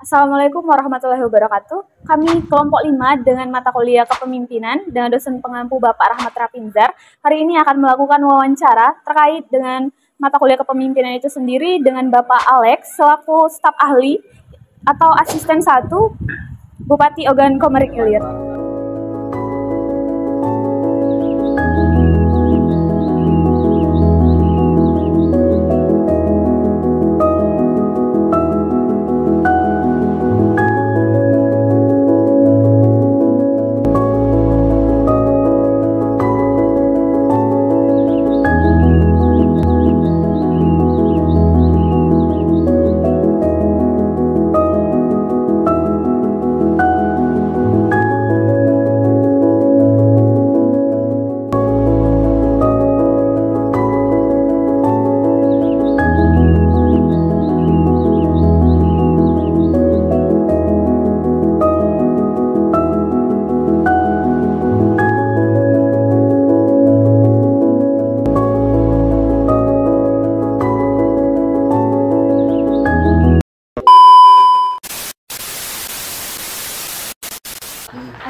Assalamualaikum warahmatullahi wabarakatuh. Kami kelompok 5 dengan mata kuliah kepemimpinan dengan dosen pengampu Bapak Rahmat Rapinzar. Hari ini akan melakukan wawancara terkait dengan mata kuliah kepemimpinan itu sendiri dengan Bapak Alex selaku staf ahli atau asisten 1 Bupati Ogan Komering Ilir.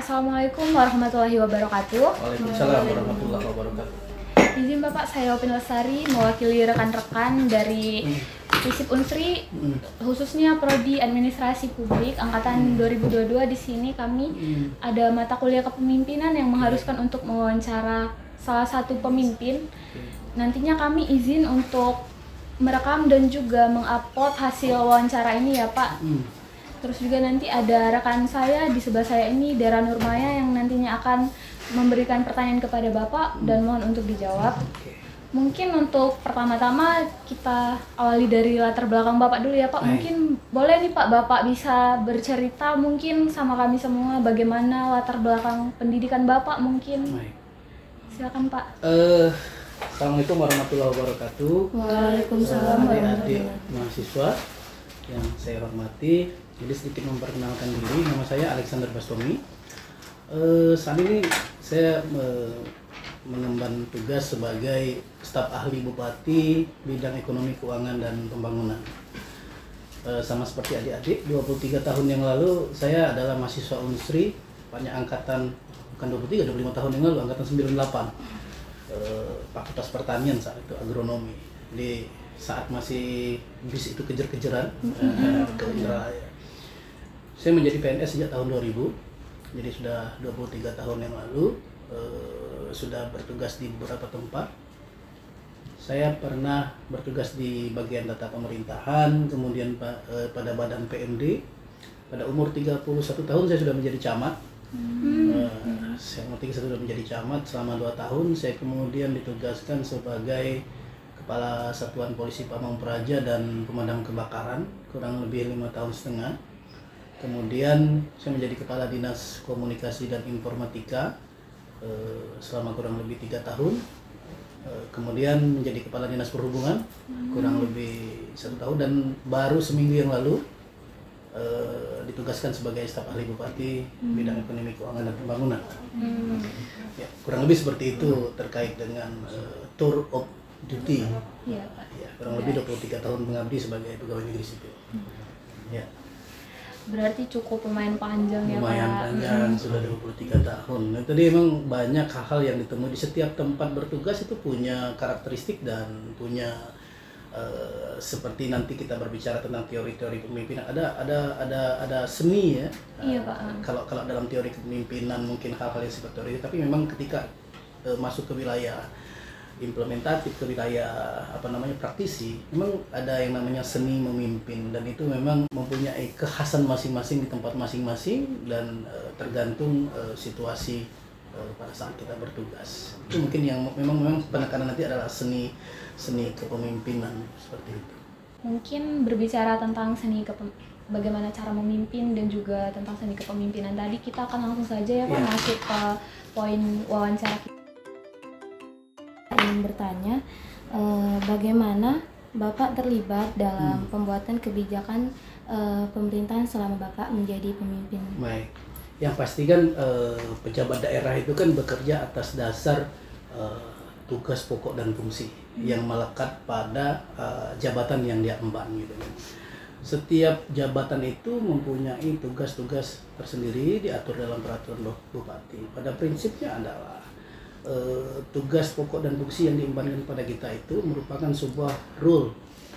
Assalamualaikum warahmatullahi wabarakatuh. Waalaikumsalam warahmatullahi wabarakatuh. Izin Bapak, saya Opin Lestari mewakili rekan-rekan dari FISIP Unsri, khususnya Prodi Administrasi Publik Angkatan 2022. Di sini kami ada mata kuliah kepemimpinan yang mengharuskan untuk mewawancara salah satu pemimpin. Nantinya kami izin untuk merekam dan juga mengupload hasil wawancara ini ya Pak. Terus juga nanti ada rekan saya di sebelah saya ini, Dara Nurmaya, yang nantinya akan memberikan pertanyaan kepada Bapak dan mohon untuk dijawab. Mungkin untuk pertama-tama kita awali dari latar belakang Bapak dulu ya Pak. Mungkin boleh nih Pak, Bapak bisa bercerita mungkin sama kami semua bagaimana latar belakang pendidikan Bapak mungkin. Silakan Pak. Assalamualaikum warahmatullahi wabarakatuh. Waalaikumsalam Adik-adik mahasiswa yang saya hormati. Jadi sedikit memperkenalkan diri, nama saya Alexander Bastomi. Saat ini saya mengemban tugas sebagai staf ahli Bupati bidang ekonomi, keuangan, dan pembangunan. Sama seperti adik-adik, 23 tahun yang lalu saya adalah mahasiswa Unsri, banyak angkatan, bukan 23, 25 tahun yang lalu, angkatan 98. Fakultas Pertanian saat itu, agronomi. Jadi saat masih bis itu kejar-kejaran, saya menjadi PNS sejak tahun 2000, jadi sudah 23 tahun yang lalu, sudah bertugas di beberapa tempat. Saya pernah bertugas di bagian data pemerintahan, kemudian pada badan PMD. Pada umur 31 tahun saya sudah menjadi camat. Saya umur 31 sudah menjadi camat, selama 2 tahun saya kemudian ditugaskan sebagai Kepala Satuan Polisi Pamong Praja dan Pemadam Kebakaran, kurang lebih 5 tahun setengah. Kemudian saya menjadi Kepala Dinas Komunikasi dan Informatika selama kurang lebih 3 tahun. Kemudian menjadi Kepala Dinas Perhubungan kurang lebih 1 tahun, dan baru seminggu yang lalu ditugaskan sebagai staf ahli Bupati bidang ekonomi, keuangan, dan pembangunan. Ya, kurang lebih seperti itu terkait dengan tour of duty. Ya, kurang lebih 23 tahun mengabdi sebagai pegawai negeri sipil. Ya. Berarti cukup lumayan panjang ya Pak. Lumayan panjang, sudah 23 tahun. Nah, tadi emang banyak hal-hal yang ditemui di setiap tempat bertugas itu punya karakteristik dan punya seperti nanti kita berbicara tentang teori-teori kepemimpinan, ada seni ya. Iya Pak. Kalau dalam teori kepemimpinan mungkin hal-hal yang seperti teori, tapi memang ketika masuk ke wilayah implementatif, ke wilayah praktisi, memang ada yang namanya seni memimpin, dan itu memang mempunyai kekhasan masing-masing di tempat masing-masing, dan tergantung situasi pada saat kita bertugas. Itu mungkin yang memang penekanan nanti adalah seni kepemimpinan seperti itu. Mungkin berbicara tentang bagaimana cara memimpin dan juga tentang seni kepemimpinan tadi, kita akan langsung saja ya Pak masuk ke poin wawancara kita. Ingin bertanya, bagaimana Bapak terlibat dalam pembuatan kebijakan pemerintahan selama Bapak menjadi pemimpin? Baik, yang pasti kan pejabat daerah itu kan bekerja atas dasar tugas pokok dan fungsi yang melekat pada jabatan yang dia emban gitu kan. Setiap jabatan itu mempunyai tugas-tugas tersendiri diatur dalam peraturan bupati. Pada prinsipnya adalah tugas pokok dan fungsi yang diembankan kepada kita itu merupakan sebuah rule,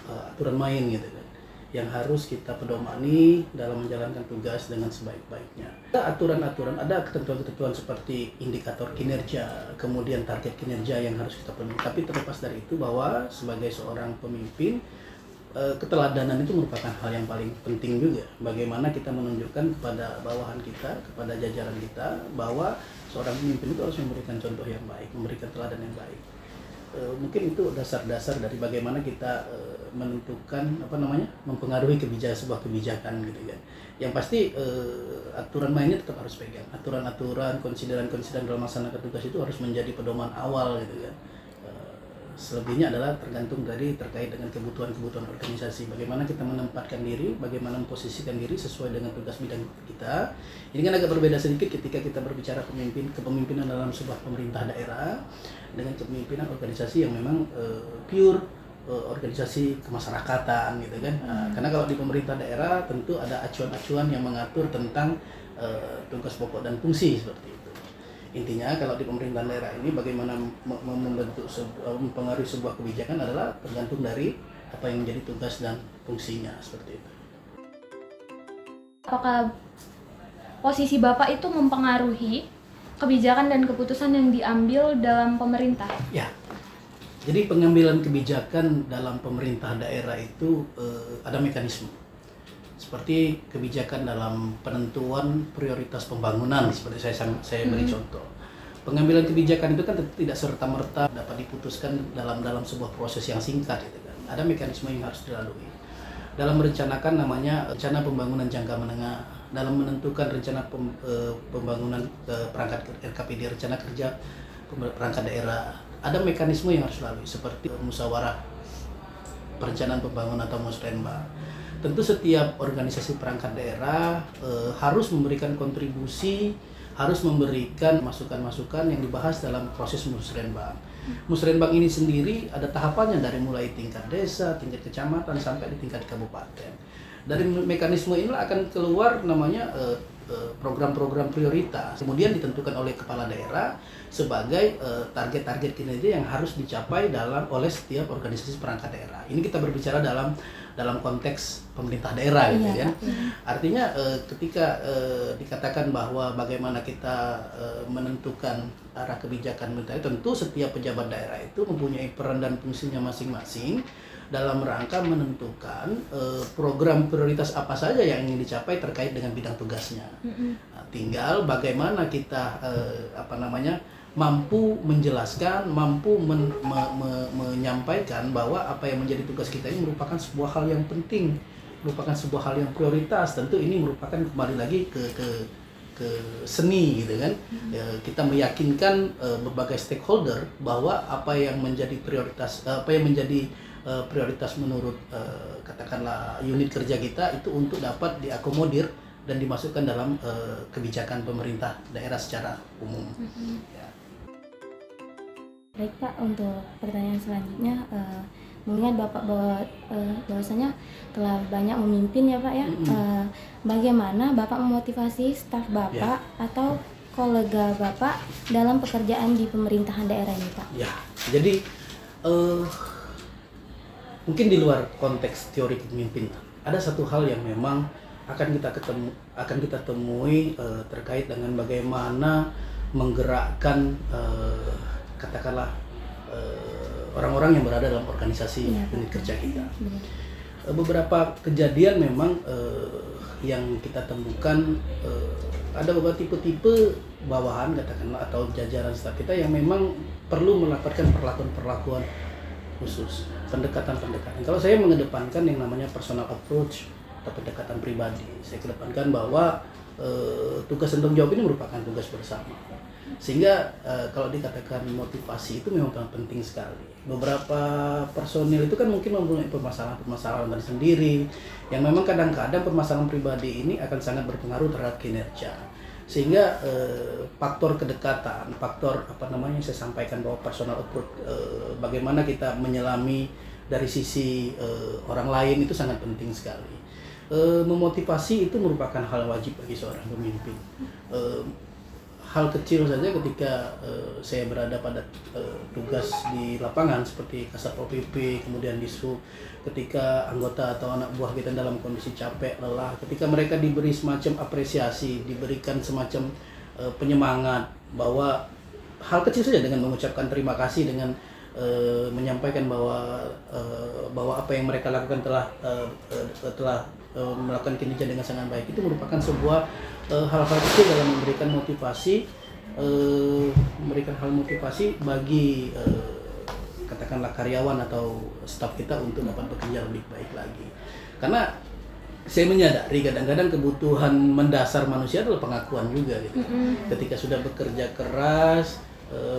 aturan main gitu kan, yang harus kita pedomani dalam menjalankan tugas dengan sebaik-baiknya. Ada aturan-aturan, ada ketentuan-ketentuan seperti indikator kinerja, kemudian target kinerja yang harus kita penuhi. Tapi terlepas dari itu, bahwa sebagai seorang pemimpin, keteladanan itu merupakan hal yang paling penting juga. Bagaimana kita menunjukkan kepada bawahan kita, kepada jajaran kita, bahwa seorang pemimpin itu harus memberikan contoh yang baik, memberikan teladan yang baik. Mungkin itu dasar-dasar dari bagaimana kita menentukan mempengaruhi sebuah kebijakan gitu kan. Yang pasti aturan mainnya tetap harus pegang. Aturan-aturan, konsideran-konsideran dalam melaksanakan tugas itu harus menjadi pedoman awal gitu kan. Selebihnya adalah tergantung terkait dengan kebutuhan-kebutuhan organisasi. Bagaimana kita menempatkan diri, bagaimana memposisikan diri sesuai dengan tugas bidang kita. Ini kan agak berbeda sedikit ketika kita berbicara kepemimpinan dalam sebuah pemerintah daerah dengan kepemimpinan organisasi yang memang pure organisasi kemasyarakatan gitu kan. Karena kalau di pemerintah daerah tentu ada acuan-acuan yang mengatur tentang tugas pokok dan fungsi seperti itu. Intinya kalau di pemerintahan daerah ini bagaimana mempengaruhi sebuah kebijakan adalah tergantung dari apa yang menjadi tugas dan fungsinya seperti itu. Apakah posisi Bapak itu mempengaruhi kebijakan dan keputusan yang diambil dalam pemerintah? Ya, jadi pengambilan kebijakan dalam pemerintah daerah itu ada mekanisme. Seperti kebijakan dalam penentuan prioritas pembangunan, seperti saya beri contoh. Pengambilan kebijakan itu kan tidak serta-merta dapat diputuskan dalam sebuah proses yang singkat gitu kan. Ada mekanisme yang harus dilalui. Dalam merencanakan namanya rencana pembangunan jangka menengah, dalam menentukan rencana pembangunan perangkat RKPD, rencana kerja perangkat daerah, ada mekanisme yang harus dilalui seperti musyawarah perencanaan pembangunan atau musrenbang. Tentu setiap organisasi perangkat daerah harus memberikan kontribusi, harus memberikan masukan-masukan yang dibahas dalam proses musrenbang. Musrenbang ini sendiri ada tahapannya dari mulai tingkat desa, tingkat kecamatan, sampai di tingkat kabupaten. Dari mekanisme inilah akan keluar namanya program-program prioritas. Kemudian ditentukan oleh kepala daerah sebagai target-target kinerja yang harus dicapai oleh setiap organisasi perangkat daerah. Ini kita berbicara dalam konteks pemerintah daerah gitu kan. Artinya ketika dikatakan bahwa bagaimana kita menentukan arah kebijakan pemerintah, tentu setiap pejabat daerah itu mempunyai peran dan fungsinya masing-masing dalam rangka menentukan program prioritas apa saja yang ingin dicapai terkait dengan bidang tugasnya. Nah, tinggal bagaimana kita mampu menjelaskan, mampu menyampaikan bahwa apa yang menjadi tugas kita ini merupakan sebuah hal yang penting, merupakan sebuah hal yang prioritas. Tentu ini merupakan kembali lagi ke seni gitu kan. Kita meyakinkan berbagai stakeholder bahwa apa yang menjadi prioritas menurut katakanlah unit kerja kita itu untuk dapat diakomodir dan dimasukkan dalam kebijakan pemerintah daerah secara umum. Ya. Baik Pak, untuk pertanyaan selanjutnya, mengingat Bapak bahwasanya telah banyak memimpin ya Pak ya, bagaimana Bapak memotivasi staf Bapak atau kolega Bapak dalam pekerjaan di pemerintahan daerah ini Pak? Ya, jadi mungkin di luar konteks teori kepemimpinan, ada satu hal yang memang akan kita temui terkait dengan bagaimana menggerakkan katakanlah orang-orang yang berada dalam organisasi unit kerja kita. Beberapa kejadian memang yang kita temukan, ada beberapa tipe-tipe bawahan katakanlah atau jajaran staf kita yang memang perlu melakukan perlakuan-perlakuan khusus, pendekatan-pendekatan. Kalau saya mengedepankan yang namanya personal approach atau pendekatan pribadi, saya kedepankan bahwa tugas dan tanggung jawab ini merupakan tugas bersama. Sehingga kalau dikatakan motivasi itu memang penting sekali. Beberapa personil itu kan mungkin mempunyai permasalahan sendiri yang memang kadang-kadang permasalahan pribadi ini akan sangat berpengaruh terhadap kinerja. Sehingga faktor kedekatan, faktor saya sampaikan bahwa personal approach, bagaimana kita menyelami dari sisi orang lain itu sangat penting sekali. Memotivasi itu merupakan hal wajib bagi seorang pemimpin. Hal kecil saja ketika saya berada pada tugas di lapangan seperti Kasatpol PP, kemudian Dishub, ketika anggota atau anak buah kita dalam kondisi capek, lelah, ketika mereka diberi semacam apresiasi, diberikan semacam penyemangat, bahwa hal kecil saja dengan mengucapkan terima kasih, dengan menyampaikan bahwa apa yang mereka lakukan telah melakukan kinerja dengan sangat baik, itu merupakan sebuah hal-hal kecil dalam memberikan motivasi bagi katakanlah karyawan atau staf kita untuk dapat bekerja lebih baik lagi. Karena saya menyadari kadang-kadang kebutuhan mendasar manusia adalah pengakuan juga gitu. Ketika sudah bekerja keras,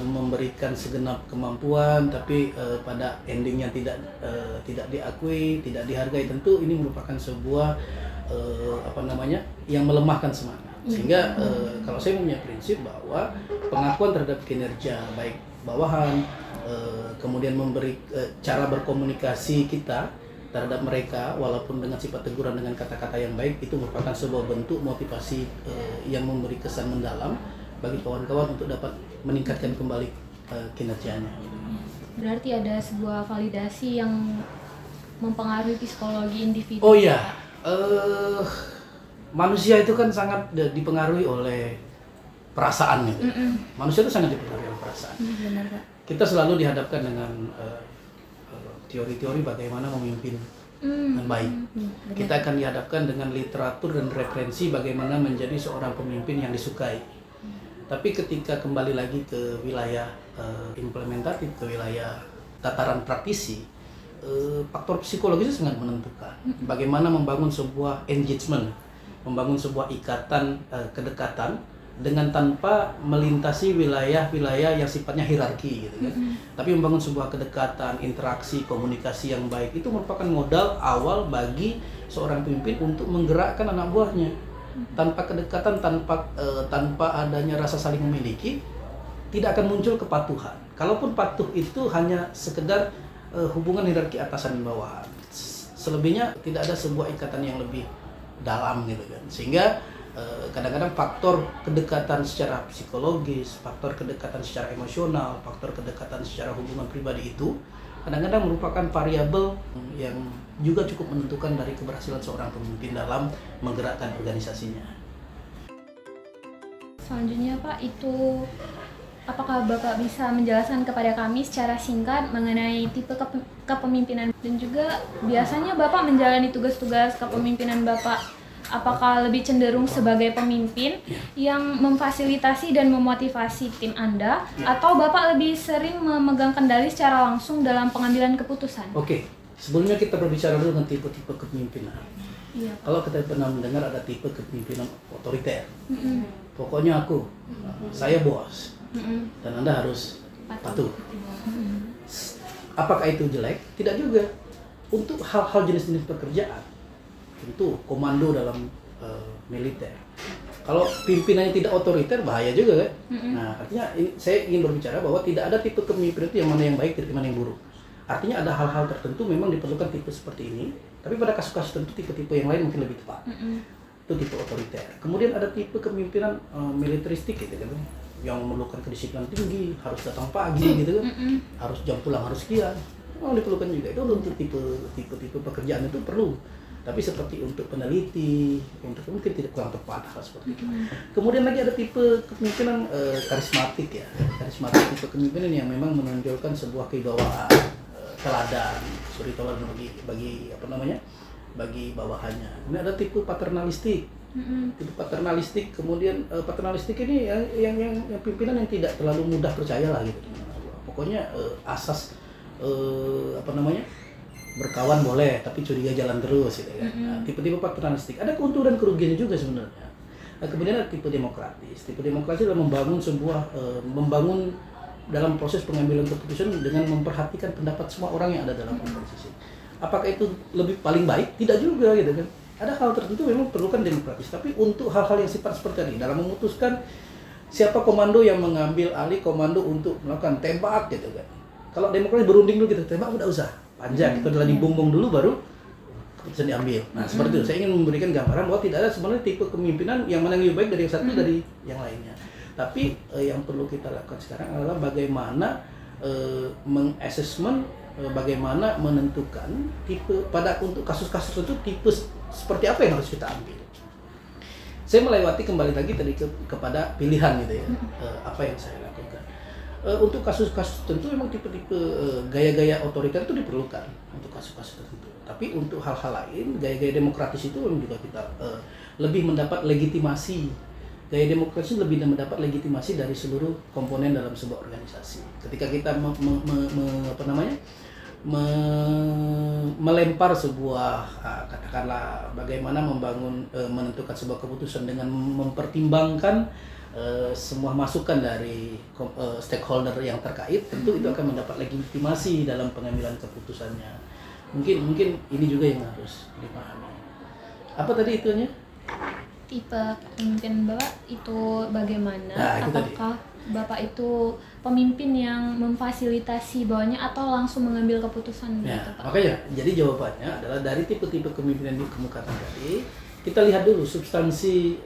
memberikan segenap kemampuan, tapi pada endingnya tidak diakui, tidak dihargai, tentu ini merupakan sebuah yang melemahkan semangat. Sehingga kalau saya punya prinsip bahwa pengakuan terhadap kinerja baik bawahan, kemudian memberi cara berkomunikasi kita terhadap mereka walaupun dengan sifat teguran dengan kata-kata yang baik, itu merupakan sebuah bentuk motivasi yang memberi kesan mendalam bagi kawan-kawan untuk dapat meningkatkan kembali kinerjanya. Berarti ada sebuah validasi yang mempengaruhi psikologi individu. Oh iya, manusia itu kan sangat dipengaruhi oleh perasaannya. Manusia itu sangat dipengaruhi oleh perasaan. Benar, Pak. Kita selalu dihadapkan dengan teori-teori bagaimana memimpin dengan baik. Kita akan dihadapkan dengan literatur dan referensi bagaimana menjadi seorang pemimpin yang disukai. Tapi ketika kembali lagi ke wilayah implementatif, ke wilayah tataran praktisi, faktor psikologis sangat menentukan. Bagaimana membangun sebuah engagement, membangun sebuah ikatan kedekatan dengan tanpa melintasi wilayah-wilayah yang sifatnya hierarki gitu kan. Tapi membangun sebuah kedekatan, interaksi, komunikasi yang baik itu merupakan modal awal bagi seorang pemimpin untuk menggerakkan anak buahnya. Tanpa kedekatan, tanpa adanya rasa saling memiliki, tidak akan muncul kepatuhan. Kalaupun patuh itu hanya sekedar hubungan hierarki atasan dan bawahan. Selebihnya tidak ada sebuah ikatan yang lebih dalam gitu kan. Sehingga kadang-kadang faktor kedekatan secara psikologis, faktor kedekatan secara emosional, faktor kedekatan secara hubungan pribadi itu kadang-kadang merupakan variabel yang juga cukup menentukan dari keberhasilan seorang pemimpin dalam menggerakkan organisasinya. Selanjutnya Pak, itu apakah Bapak bisa menjelaskan kepada kami secara singkat mengenai tipe kepemimpinan dan juga biasanya Bapak menjalani tugas-tugas kepemimpinan Bapak, apakah lebih cenderung sebagai pemimpin yang memfasilitasi dan memotivasi tim Anda, atau Bapak lebih sering memegang kendali secara langsung dalam pengambilan keputusan? Oke, sebelumnya kita berbicara dulu tentang tipe-tipe kepemimpinan. Iya. Kalau kita pernah mendengar ada tipe kepemimpinan otoriter, pokoknya saya bos, dan Anda harus patuh. Apakah itu jelek? Tidak juga. Untuk hal-hal jenis-jenis pekerjaan, tentu komando dalam militer. Kalau pimpinannya tidak otoriter, bahaya juga kan? Nah, artinya saya ingin berbicara bahwa tidak ada tipe kepemimpinan itu yang mana yang baik, dan mana yang buruk. Artinya ada hal-hal tertentu memang diperlukan tipe seperti ini, tapi pada kasus-kasus tertentu tipe-tipe yang lain mungkin lebih tepat. Itu tipe otoriter. Kemudian ada tipe kepemimpinan militeristik gitu kan, yang memerlukan kedisiplinan tinggi, harus datang pagi gitu kan, harus jam pulang harus sekian. Memang diperlukan juga. Itu untuk tipe pekerjaan itu perlu. Tapi seperti untuk peneliti, untuk mungkin tidak kurang tepat hal seperti itu. Kemudian lagi ada tipe kepemimpinan karismatik ya. Karismatik tipe kepemimpinan yang memang menonjolkan sebuah kewibawaan, teladan, suri teladan bagi bagi bawahannya. Kemudian ada tipe paternalistik. Tipe paternalistik, kemudian paternalistik ini yang pimpinan yang tidak terlalu mudah percaya lah gitu. Pokoknya asas berkawan boleh, tapi curiga jalan terus gitu kan. Nah, tipe-tipe paternalistik ada keuntungan dan kerugiannya juga sebenarnya. Nah, kemudian ada tipe demokratis. Tipe demokratis adalah membangun dalam proses pengambilan keputusan dengan memperhatikan pendapat semua orang yang ada dalam organisasi. Apakah itu paling baik? Tidak juga gitu kan. Ada hal tertentu memang perlukan demokratis, tapi untuk hal-hal yang sifat seperti tadi dalam memutuskan siapa komando yang mengambil alih komando untuk melakukan tembak gitu kan. Kalau demokrasi berunding dulu gitu, tembak udah usah. Panjang, itu adalah dibumbung dulu baru keputusan diambil. Nah, seperti itu. Saya ingin memberikan gambaran bahwa tidak ada sebenarnya tipe kepemimpinan yang mana yang lebih baik dari yang satu dari yang lainnya. Tapi yang perlu kita lakukan sekarang adalah bagaimana mengassessment, bagaimana menentukan tipe untuk kasus-kasus itu tipe seperti apa yang harus kita ambil. Saya melewati kembali lagi tadi kepada pilihan gitu ya, apa yang saya lakukan. Untuk kasus-kasus tertentu memang tipe-tipe gaya-gaya otoriter itu diperlukan untuk kasus-kasus tertentu. Tapi untuk hal-hal lain, gaya-gaya demokratis itu memang juga kita lebih mendapat legitimasi. Gaya demokrasi lebih mendapat legitimasi dari seluruh komponen dalam sebuah organisasi. Ketika kita melempar sebuah katakanlah bagaimana menentukan sebuah keputusan dengan mempertimbangkan semua masukan dari stakeholder yang terkait, tentu itu akan mendapat legitimasi dalam pengambilan keputusannya. Mungkin ini juga yang harus dipahami. Apa tadi itunya? Tipe pemimpin Bapak itu bagaimana? Nah, itu apakah Bapak itu pemimpin yang memfasilitasi bawahnya atau langsung mengambil keputusan Ya, gitu, Pak? makanya jadi jawabannya adalah dari tipe-tipe kepemimpinan yang dikemukakan tadi, kita lihat dulu substansi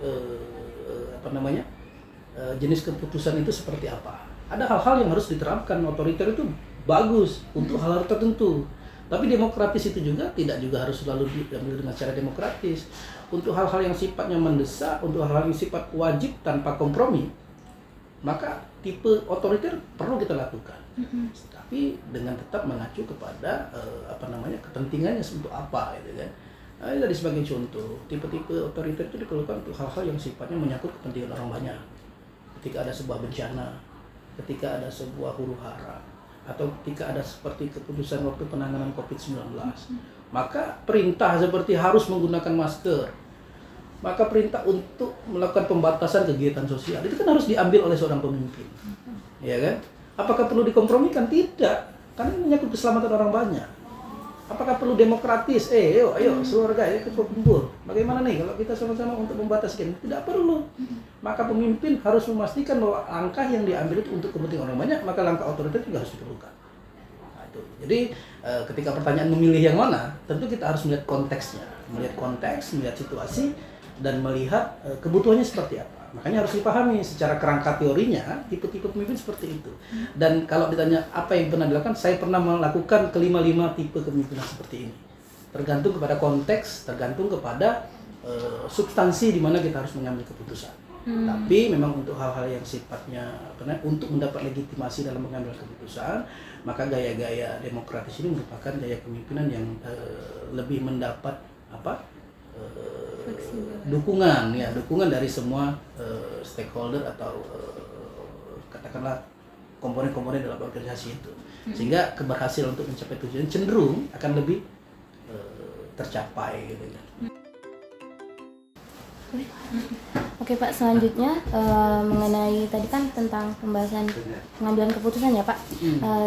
jenis keputusan itu seperti apa. Ada hal-hal yang harus diterapkan. Otoriter itu bagus untuk hal-hal tertentu. Tapi demokratis itu tidak harus selalu diambil dengan cara demokratis. Untuk hal-hal yang sifatnya mendesak, untuk hal-hal yang sifat wajib tanpa kompromi, maka tipe otoriter perlu kita lakukan. Tapi dengan tetap mengacu kepada kepentingannya untuk apa gitu kan. Nah, dari sebagai contoh, tipe-tipe otoriter itu diperlukan untuk hal-hal yang sifatnya menyangkut kepentingan orang banyak. Ketika ada sebuah bencana, ketika ada sebuah huru-hara, atau ketika ada seperti keputusan waktu penanganan COVID-19, maka perintah seperti harus menggunakan masker, maka perintah untuk melakukan pembatasan kegiatan sosial itu kan harus diambil oleh seorang pemimpin, ya kan? Apakah perlu dikompromikan? Tidak, karena ini menyangkut keselamatan orang banyak. Apakah perlu demokratis? Ayo keluarga, ikut kumpul. Bagaimana nih kalau kita sama-sama untuk membatasi? Tidak perlu. Maka pemimpin harus memastikan bahwa langkah yang diambil itu untuk kepentingan orang banyak, maka langkah otoriter juga harus diperlukan. Nah, itu. Jadi ketika pertanyaan memilih yang mana, tentu kita harus melihat konteksnya, melihat konteks, melihat situasi, dan melihat kebutuhannya seperti apa. Makanya harus dipahami secara kerangka teorinya, tipe-tipe pemimpin seperti itu. Dan kalau ditanya apa yang pernah dilakukan, saya pernah melakukan kelima-lima tipe kepemimpinan seperti ini. Tergantung kepada konteks, tergantung kepada substansi di mana kita harus mengambil keputusan. Tapi memang untuk hal-hal yang sifatnya untuk mendapat legitimasi dalam mengambil keputusan, maka gaya-gaya demokratis ini merupakan gaya kepemimpinan yang lebih mendapat dukungan dari semua stakeholder atau katakanlah komponen-komponen dalam organisasi itu, sehingga keberhasilan untuk mencapai tujuan cenderung akan lebih tercapai gitu kan. Oke Pak, selanjutnya mengenai tadi kan tentang pembahasan pengambilan keputusan ya Pak.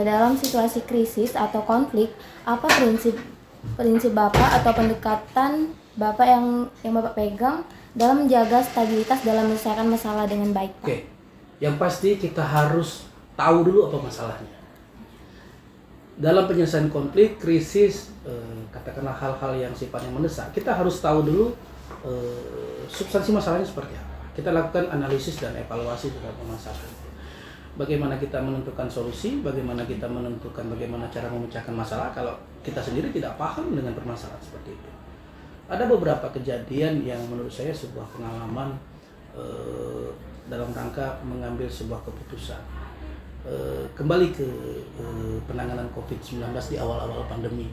Dalam situasi krisis atau konflik, apa prinsip Bapak atau pendekatan Bapak yang Bapak pegang dalam menjaga stabilitas dalam menyelesaikan masalah dengan baik, Pak? Oke, yang pasti kita harus tahu dulu apa masalahnya. Dalam penyelesaian konflik, krisis, katakanlah hal-hal yang sifatnya mendesak, kita harus tahu dulu substansi masalahnya seperti apa. Kita lakukan analisis dan evaluasi terhadap masalah itu. Bagaimana kita menentukan solusi, bagaimana kita menentukan bagaimana cara memecahkan masalah kalau kita sendiri tidak paham dengan permasalahan seperti itu. Ada beberapa kejadian yang menurut saya sebuah pengalaman dalam rangka mengambil sebuah keputusan. Kembali ke penanganan COVID-19 di awal-awal pandemi.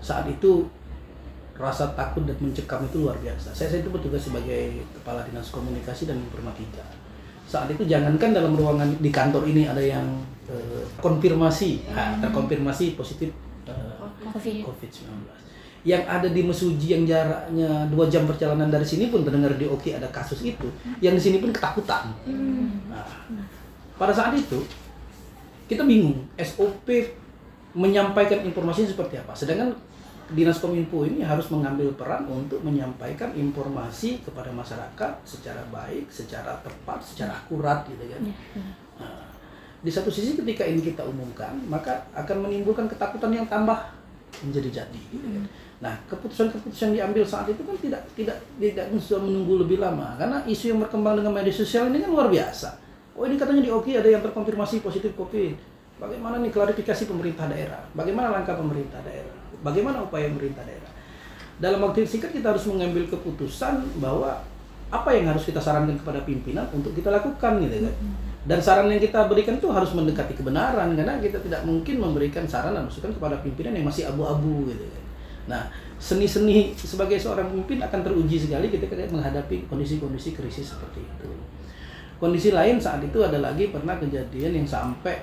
Saat itu rasa takut dan mencekam itu luar biasa. Saya itu bertugas sebagai Kepala Dinas Komunikasi dan Informatika. Saat itu jangankan dalam ruangan di kantor ini ada yang konfirmasi, terkonfirmasi positif COVID-19. Yang ada di Mesuji yang jaraknya 2 jam perjalanan dari sini pun terdengar di Oki ada kasus itu. Yang di sini pun ketakutan. Nah, pada saat itu kita bingung SOP menyampaikan informasinya seperti apa. Sedangkan Dinas Kominfo ini harus mengambil peran untuk menyampaikan informasi kepada masyarakat secara baik, secara tepat, secara akurat gitu kan. Nah, di satu sisi ketika ini kita umumkan, maka akan menimbulkan ketakutan yang tambah menjadi jadi gitu kan. Nah, keputusan-keputusan yang diambil saat itu kan tidak bisa menunggu lebih lama karena isu yang berkembang dengan media sosial ini kan luar biasa. Oh, ini katanya di Oki ada yang terkonfirmasi positif COVID. Bagaimana nih klarifikasi pemerintah daerah? Bagaimana langkah pemerintah daerah? Bagaimana upaya pemerintah daerah? Dalam waktu yang singkat kita harus mengambil keputusan bahwa apa yang harus kita sarankan kepada pimpinan untuk kita lakukan gitu kan. Dan saran yang kita berikan itu harus mendekati kebenaran karena kita tidak mungkin memberikan saran dan masukan kepada pimpinan yang masih abu-abu gitu kan. Nah, seni-seni sebagai seorang pemimpin akan teruji sekali ketika menghadapi kondisi-kondisi krisis seperti itu. Kondisi lain saat itu ada lagi pernah kejadian yang sampai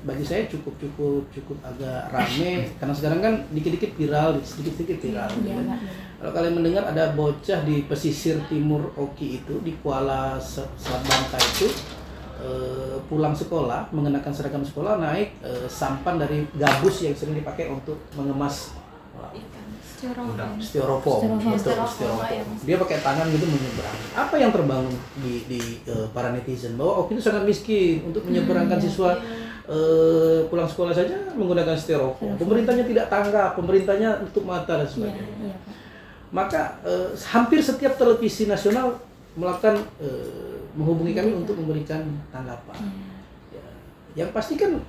bagi saya cukup agak rame karena sekarang kan dikit-dikit viral. Kalau kalian mendengar ada bocah di pesisir timur Oki itu di Kuala Selat Bangka itu pulang sekolah mengenakan seragam sekolah naik sampan dari gabus yang sering dipakai untuk mengemas styrofoam. Dia pakai tangan gitu menyeberang. Apa yang terbangun di para netizen bahwa Oki itu sangat miskin untuk menyeberangkan siswa pulang sekolah saja menggunakan styrofoam. Pemerintahnya tidak tanggap, pemerintahnya tutup mata dan sebagainya. Maka hampir setiap televisi nasional melakukan menghubungi kami untuk memberikan tanggapan. Yang pasti kan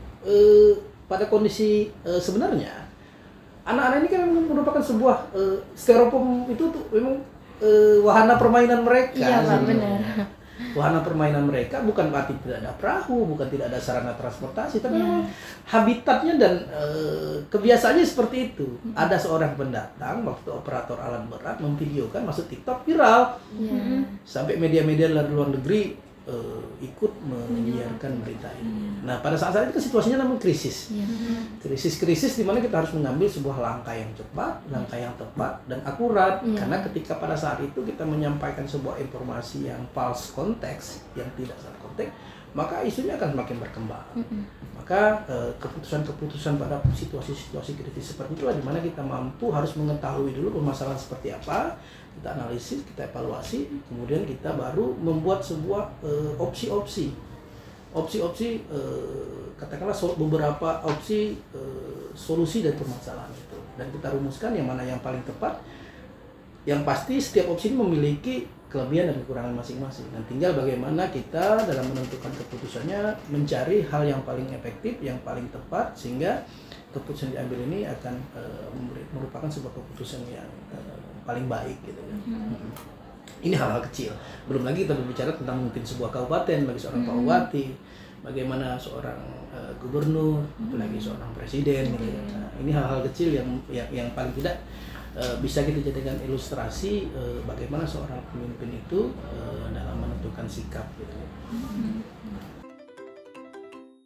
pada kondisi sebenarnya anak-anak ini kan merupakan sebuah styrofoam itu tuh memang wahana permainan mereka. Iya, Pak, benar. Wahana permainan mereka bukan berarti tidak ada perahu, bukan tidak ada sarana transportasi, tapi memang habitatnya dan kebiasaannya seperti itu. Ada seorang pendatang waktu operator alat berat memvideokan masuk TikTok viral. Sampai media-media luar negeri ikut menyiarkan berita ini. Nah, pada saat itu situasinya memang krisis. Krisis di mana kita harus mengambil sebuah langkah yang cepat, langkah yang tepat dan akurat. Karena ketika pada saat itu kita menyampaikan sebuah informasi yang false konteks, yang tidak salah konteks, maka isunya akan semakin berkembang. Maka keputusan-keputusan pada situasi-situasi kritis seperti itulah di mana kita mampu harus mengetahui dulu permasalahan seperti apa, kita analisis, kita evaluasi, kemudian kita baru membuat sebuah opsi-opsi, katakanlah beberapa opsi solusi dari permasalahan itu, dan kita rumuskan yang mana yang paling tepat. Yang pasti setiap opsi ini memiliki kelebihan dan kekurangan masing-masing. Dan tinggal bagaimana kita dalam menentukan keputusannya mencari hal yang paling efektif, yang paling tepat, sehingga keputusan diambil ini akan merupakan sebuah keputusan yang paling baik gitu kan. Ini hal-hal kecil. Belum lagi kita berbicara tentang mungkin sebuah kabupaten bagi seorang Pak Bupati, bagaimana seorang gubernur, apalagi seorang presiden gitu. Nah, ini hal-hal kecil yang paling tidak bisa kita jadikan ilustrasi bagaimana seorang pemimpin itu dalam menentukan sikap gitu.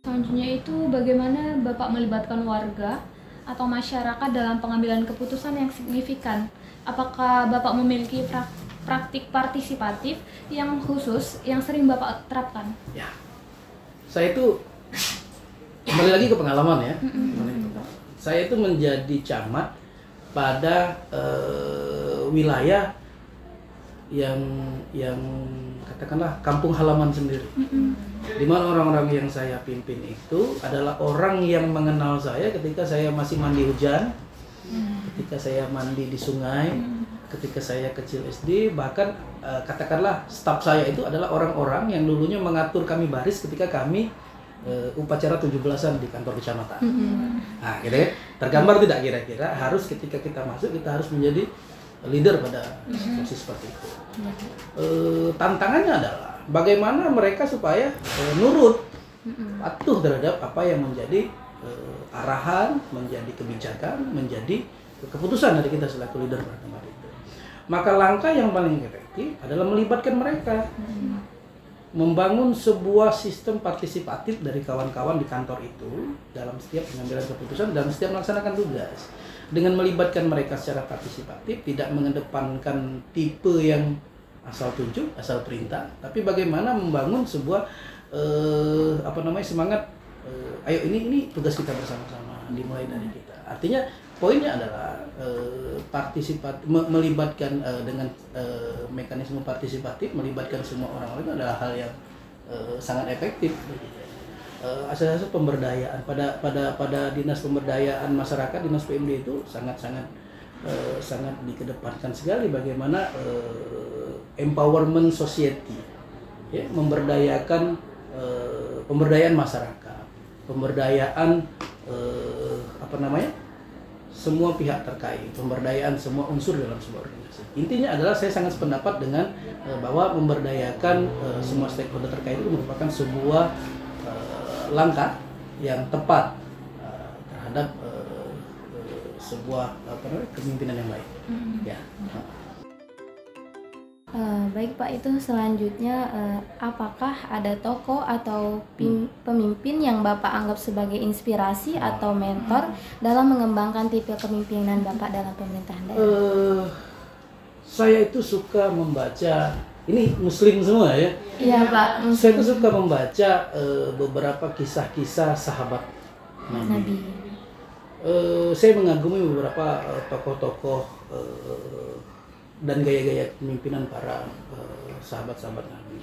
Selanjutnya itu bagaimana Bapak melibatkan warga atau masyarakat dalam pengambilan keputusan yang signifikan? Apakah Bapak memiliki praktik partisipatif yang khusus yang sering Bapak terapkan? Ya, saya itu kembali lagi ke pengalaman ya. Saya itu menjadi camat pada wilayah yang katakanlah kampung halaman sendiri, di mana orang-orang yang saya pimpin itu adalah orang yang mengenal saya ketika saya masih mandi hujan, ketika saya mandi di sungai, ketika saya kecil SD, bahkan katakanlah staf saya itu adalah orang-orang yang dulunya mengatur kami baris ketika kami upacara 17-an di kantor kecamatan. Nah, gitu ya. Tergambar tidak kira-kira harus ketika kita masuk kita harus menjadi leader pada situasi seperti itu. Tantangannya adalah bagaimana mereka supaya nurut, patuh terhadap apa yang menjadi arahan, menjadi kebijakan, menjadi keputusan dari kita selaku leader pada tempat itu. Maka langkah yang paling efektif adalah melibatkan mereka. Membangun sebuah sistem partisipatif dari kawan-kawan di kantor itu dalam setiap pengambilan keputusan, dalam setiap melaksanakan tugas. Dengan melibatkan mereka secara partisipatif, tidak mengedepankan tipe yang asal tunjuk, asal perintah, tapi bagaimana membangun sebuah semangat. Ayo ini tugas kita bersama-sama, dimulai dari kita. Artinya poinnya adalah melibatkan dengan mekanisme partisipatif, melibatkan semua orang-orang itu adalah hal yang sangat efektif. asas-asas pemberdayaan pada dinas pemberdayaan masyarakat, dinas PMD itu sangat dikedepankan sekali bagaimana empowerment society, ya, memberdayakan pemberdayaan masyarakat, pemberdayaan semua pihak terkait, pemberdayaan semua unsur dalam sebuah organisasi. Intinya adalah saya sangat sependapat dengan bahwa memberdayakan semua stakeholder terkait itu merupakan sebuah langkah yang tepat terhadap sebuah kepemimpinan yang baik. Ya. Baik Pak, itu selanjutnya apakah ada tokoh atau pemimpin yang Bapak anggap sebagai inspirasi atau mentor dalam mengembangkan tipe kepemimpinan Bapak dalam pemerintahan daerah? Saya itu suka membaca, ini Muslim semua ya? Iya Pak. Saya itu suka membaca beberapa kisah-kisah sahabat Nabi. Saya mengagumi beberapa tokoh-tokoh dan gaya-gaya kepemimpinan para sahabat-sahabat Nabi.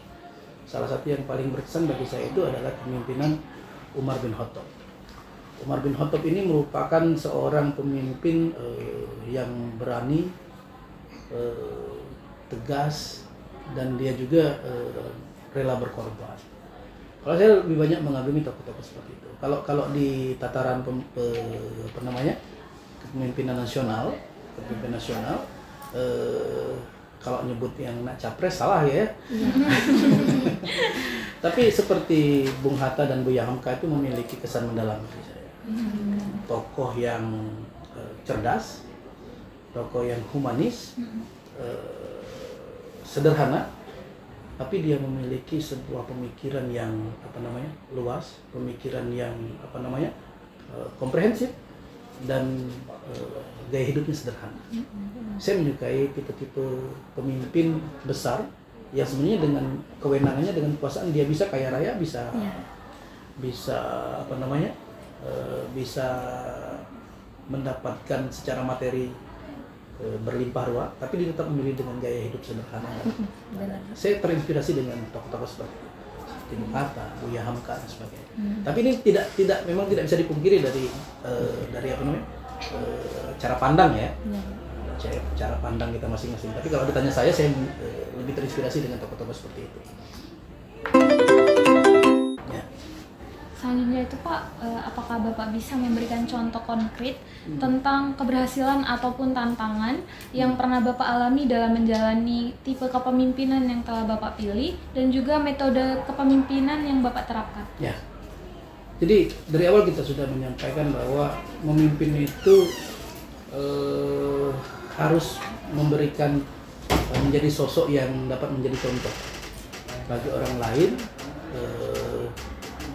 Salah satu yang paling berkesan bagi saya itu adalah kepemimpinan Umar bin Khattab. Umar bin Khattab ini merupakan seorang pemimpin yang berani, tegas, dan dia juga rela berkorban. Kalau saya lebih banyak mengagumi tokoh-tokoh seperti itu. Kalau di tataran kepemimpinan nasional, kalau nyebut yang nak capres salah ya. Tapi seperti Bung Hatta dan Buya Hamka itu memiliki kesan mendalam bagi saya. Tokoh yang cerdas, tokoh yang humanis, sederhana, tapi dia memiliki sebuah pemikiran yang luas, pemikiran yang komprehensif, dan gaya hidupnya sederhana. Saya menyukai tipe-tipe pemimpin besar yang sebenarnya dengan kewenangannya, dengan kekuasaan dia bisa kaya raya, bisa mendapatkan secara materi berlimpah ruah, tapi dia tetap memilih dengan gaya hidup sederhana. Saya terinspirasi dengan tokoh-tokoh seperti itu, seperti Bung Hatta, Buya Hamka dan sebagainya. Tapi ini memang tidak bisa dipungkiri dari cara pandang ya. Cara pandang kita masing-masing. Tapi kalau ditanya saya lebih terinspirasi dengan tokoh-tokoh seperti itu. Ya. Selanjutnya itu Pak, apakah Bapak bisa memberikan contoh konkret tentang keberhasilan ataupun tantangan yang pernah Bapak alami dalam menjalani tipe kepemimpinan yang telah Bapak pilih, dan juga metode kepemimpinan yang Bapak terapkan? Ya. Jadi dari awal kita sudah menyampaikan bahwa memimpin itu harus memberikan menjadi sosok yang dapat menjadi contoh bagi orang lain,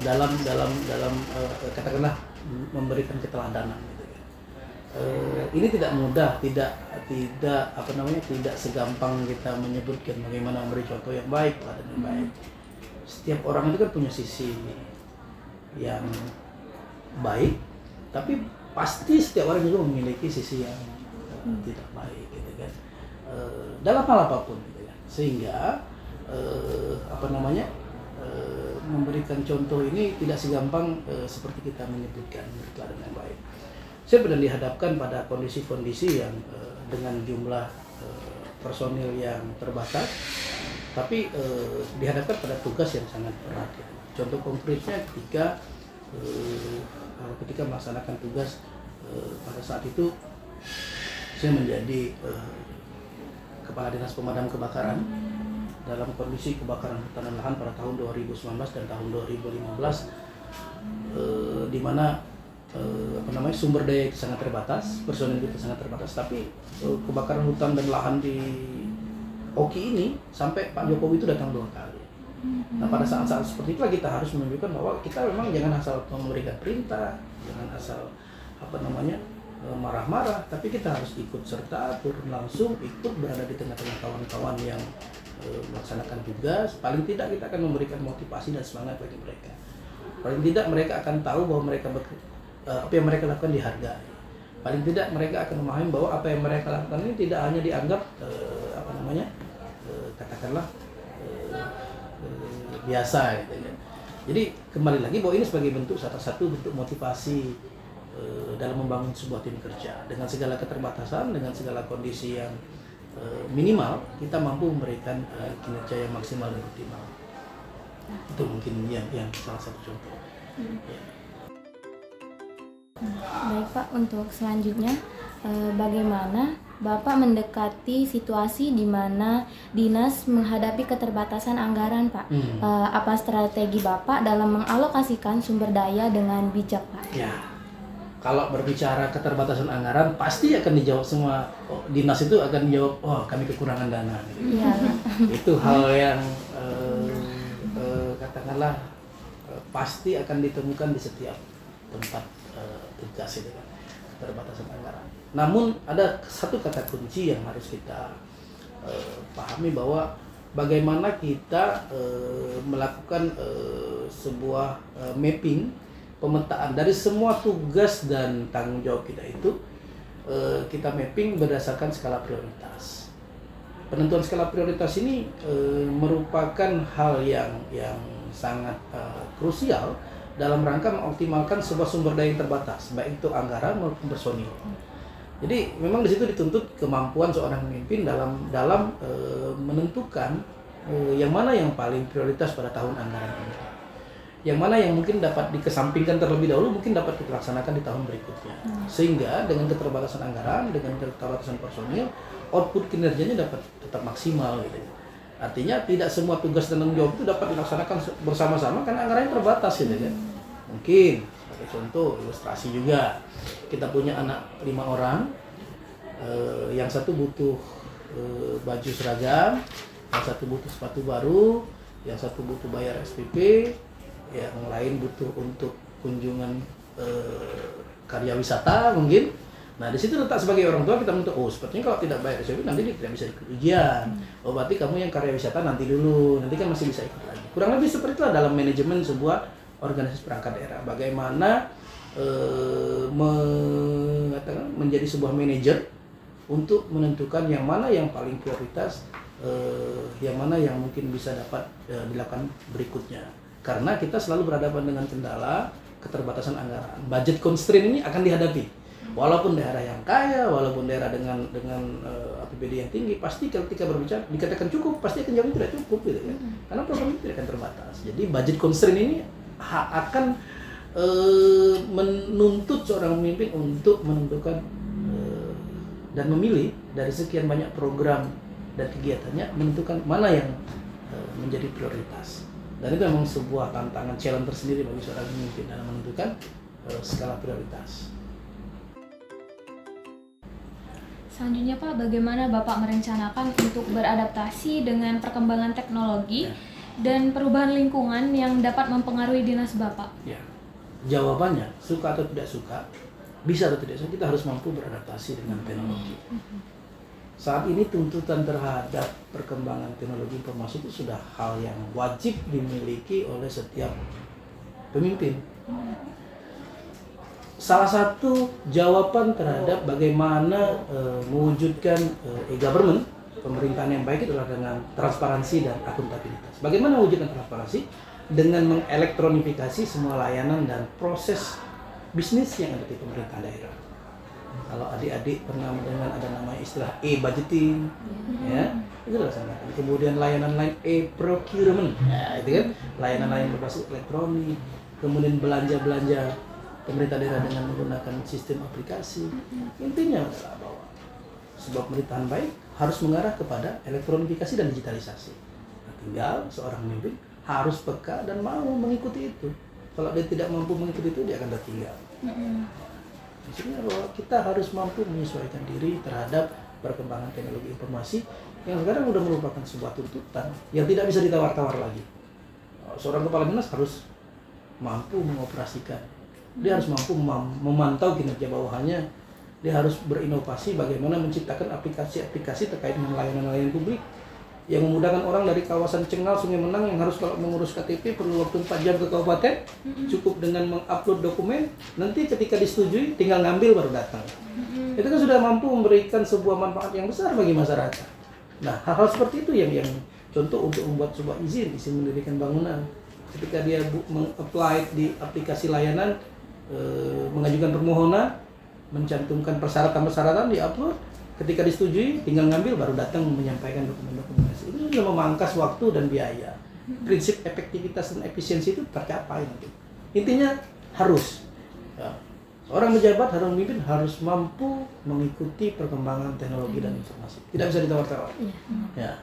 dalam katakanlah memberikan keteladanan gitu ya. Ini tidak mudah, tidak segampang kita menyebutkan bagaimana memberi contoh yang baik, teladan yang baik. Setiap orang itu kan punya sisi yang baik, tapi pasti setiap orang juga memiliki sisi yang tidak baik gitu kan, dalam hal apapun gitu kan. Sehingga memberikan contoh ini tidak segampang seperti kita menyebutkan teladan yang baik. Saya pernah dihadapkan pada kondisi-kondisi yang dengan jumlah personil yang terbatas, tapi dihadapkan pada tugas yang sangat berat gitu. Contoh konkretnya ketika melaksanakan tugas pada saat itu saya menjadi Kepala Dinas Pemadam Kebakaran dalam kondisi kebakaran hutan dan lahan pada tahun 2019 dan tahun 2015, di mana sumber daya itu sangat terbatas, personil kita sangat terbatas, tapi kebakaran hutan dan lahan di Oki ini sampai Pak Jokowi itu datang 2 kali. Nah, pada saat-saat seperti itulah kita harus menunjukkan bahwa kita memang jangan asal memberikan perintah, jangan asal marah-marah, tapi kita harus ikut serta, turun langsung, ikut berada di tengah-tengah kawan-kawan yang melaksanakan tugas. Paling tidak kita akan memberikan motivasi dan semangat bagi mereka. Paling tidak mereka akan tahu bahwa apa yang mereka lakukan dihargai. Paling tidak mereka akan memahami bahwa apa yang mereka lakukan ini tidak hanya dianggap biasa gitu ya. Jadi kembali lagi bahwa ini sebagai bentuk salah satu bentuk motivasi dalam membangun sebuah tim kerja dengan segala keterbatasan, dengan segala kondisi yang minimal, kita mampu memberikan kinerja yang maksimal dan optimal. Itu mungkin yang salah satu contoh. Ya. Baik Pak, untuk selanjutnya bagaimana Bapak mendekati situasi di mana dinas menghadapi keterbatasan anggaran, Pak? Apa strategi Bapak dalam mengalokasikan sumber daya dengan bijak, Pak? Ya, kalau berbicara keterbatasan anggaran, pasti akan dijawab semua. Dinas itu akan menjawab, oh kami kekurangan dana. Gitu. Ya. Itu hal yang katakanlah pasti akan ditemukan di setiap tempat tugas itu kan, keterbatasan anggaran. Namun ada satu kata kunci yang harus kita pahami, bahwa bagaimana kita melakukan sebuah mapping, pemetaan dari semua tugas dan tanggung jawab kita itu, kita mapping berdasarkan skala prioritas. Penentuan skala prioritas ini merupakan hal yang sangat krusial dalam rangka mengoptimalkan sebuah sumber daya yang terbatas, baik itu anggaran maupun personil. Jadi memang di situ dituntut kemampuan seorang pemimpin dalam menentukan yang mana yang paling prioritas pada tahun anggaran ini, yang mana yang mungkin dapat dikesampingkan terlebih dahulu, mungkin dapat dilaksanakan di tahun berikutnya. Sehingga dengan keterbatasan anggaran, dengan keterbatasan personil, output kinerjanya dapat tetap maksimal gitu. Artinya tidak semua tugas dan tanggung jawab itu dapat dilaksanakan bersama-sama karena anggarannya terbatas gitu kan. Mungkin sebagai contoh ilustrasi juga, kita punya anak 5 orang, yang satu butuh baju seragam, yang satu butuh sepatu baru, yang satu butuh bayar SPP, yang lain butuh untuk kunjungan karya wisata mungkin. Nah, di situ letak sebagai orang tua kita untuk, oh sepertinya kalau tidak bayar SPP nanti dia tidak bisa ikut ujian. Oh berarti kamu yang karya wisata nanti dulu, nanti kan masih bisa ikut lagi. Kurang lebih seperti itulah dalam manajemen sebuah organisasi perangkat daerah. Bagaimana menjadi sebuah manajer untuk menentukan yang mana yang paling prioritas, yang mana yang mungkin bisa dapat dilakukan berikutnya. Karena kita selalu berhadapan dengan kendala keterbatasan anggaran. Budget constraint ini akan dihadapi. Walaupun daerah yang kaya, walaupun daerah dengan APBD yang tinggi, pasti ketika berbicara dikatakan cukup, pasti akan jawabnya tidak cukup gitu kan. Karena program itu tidak akan terbatas. Jadi budget constraint ini akan menuntut seorang pemimpin untuk menentukan dan memilih dari sekian banyak program dan kegiatannya, menentukan mana yang menjadi prioritas. Dan itu memang sebuah tantangan, challenge tersendiri bagi seorang pemimpin dalam menentukan skala prioritas. Selanjutnya Pak, bagaimana Bapak merencanakan untuk beradaptasi dengan perkembangan teknologi dan perubahan lingkungan yang dapat mempengaruhi dinas Bapak? Ya, jawabannya suka atau tidak suka, bisa atau tidak suka, kita harus mampu beradaptasi dengan teknologi. Saat ini tuntutan terhadap perkembangan teknologi informasi itu sudah hal yang wajib dimiliki oleh setiap pemimpin. Salah satu jawaban terhadap bagaimana mewujudkan e-government, pemerintahan yang baik, itu adalah dengan transparansi dan akuntabilitas. Bagaimana mewujudkan transparansi? Dengan mengelektronifikasi semua layanan dan proses bisnis yang ada di pemerintah daerah. Kalau adik-adik pernah mendengar ada nama istilah e-budgeting, ya, itu dilaksanakan. Kemudian layanan lain e-procurement, ya, itu kan layanan-layanan berbasis elektronik. Kemudian belanja-belanja pemerintah daerah dengan menggunakan sistem aplikasi. Intinya adalah bahwa sebuah pemerintahan baik harus mengarah kepada elektronifikasi dan digitalisasi. Nah, tinggal seorang pemimpin harus peka dan mau mengikuti itu. Kalau dia tidak mampu mengikuti itu, dia akan tertinggal. Maksudnya bahwa kita harus mampu menyesuaikan diri terhadap perkembangan teknologi informasi yang sekarang sudah merupakan sebuah tuntutan yang tidak bisa ditawar-tawar lagi. Seorang kepala dinas harus mampu mengoperasikan. Dia harus mampu memantau kinerja bawahannya. Dia harus berinovasi bagaimana menciptakan aplikasi-aplikasi terkait dengan layanan-layanan publik yang memudahkan orang dari kawasan Cengal, Sungai Menang yang harus kalau mengurus KTP perlu waktu 4 jam ke kabupaten, cukup dengan mengupload dokumen, nanti ketika disetujui tinggal ngambil baru datang. Itu kan sudah mampu memberikan sebuah manfaat yang besar bagi masyarakat. Nah, hal-hal seperti itu yang contoh untuk membuat sebuah izin mendirikan bangunan ketika dia meng-apply di aplikasi layanan, mengajukan permohonan, mencantumkan persyaratan-persyaratan, di-upload, ketika disetujui tinggal ngambil, baru datang menyampaikan dokumen-dokumentasi. Itu sudah memangkas waktu dan biaya. Prinsip efektivitas dan efisiensi itu tercapai nanti. Intinya harus ya, seorang pejabat, harus memimpin, harus mampu mengikuti perkembangan teknologi dan informasi. Tidak bisa ditawar-tawar. Ya.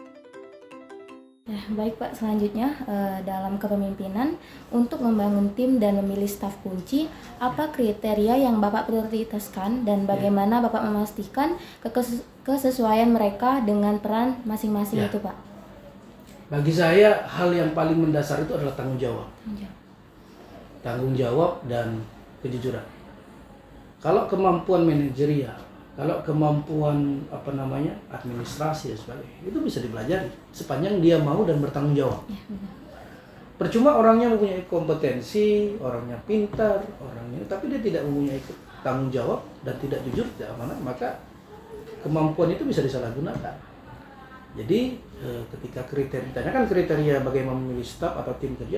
Ya, baik Pak, selanjutnya dalam kepemimpinan untuk membangun tim dan memilih staf kunci, apa kriteria yang Bapak prioritaskan dan bagaimana Bapak memastikan kesesuaian mereka dengan peran masing-masing itu Pak? Bagi saya hal yang paling mendasar itu adalah tanggung jawab. Tanggung jawab dan kejujuran. Kalau kemampuan manajerial, kalau kemampuan administrasi dan sebagainya, itu bisa dipelajari sepanjang dia mau dan bertanggung jawab. Percuma orangnya mempunyai kompetensi, orangnya pintar, tapi dia tidak mempunyai tanggung jawab dan tidak jujur, tidak amanah, maka kemampuan itu bisa disalahgunakan. Jadi ketika ditanyakan kriteria bagaimana memilih staf atau tim kerja,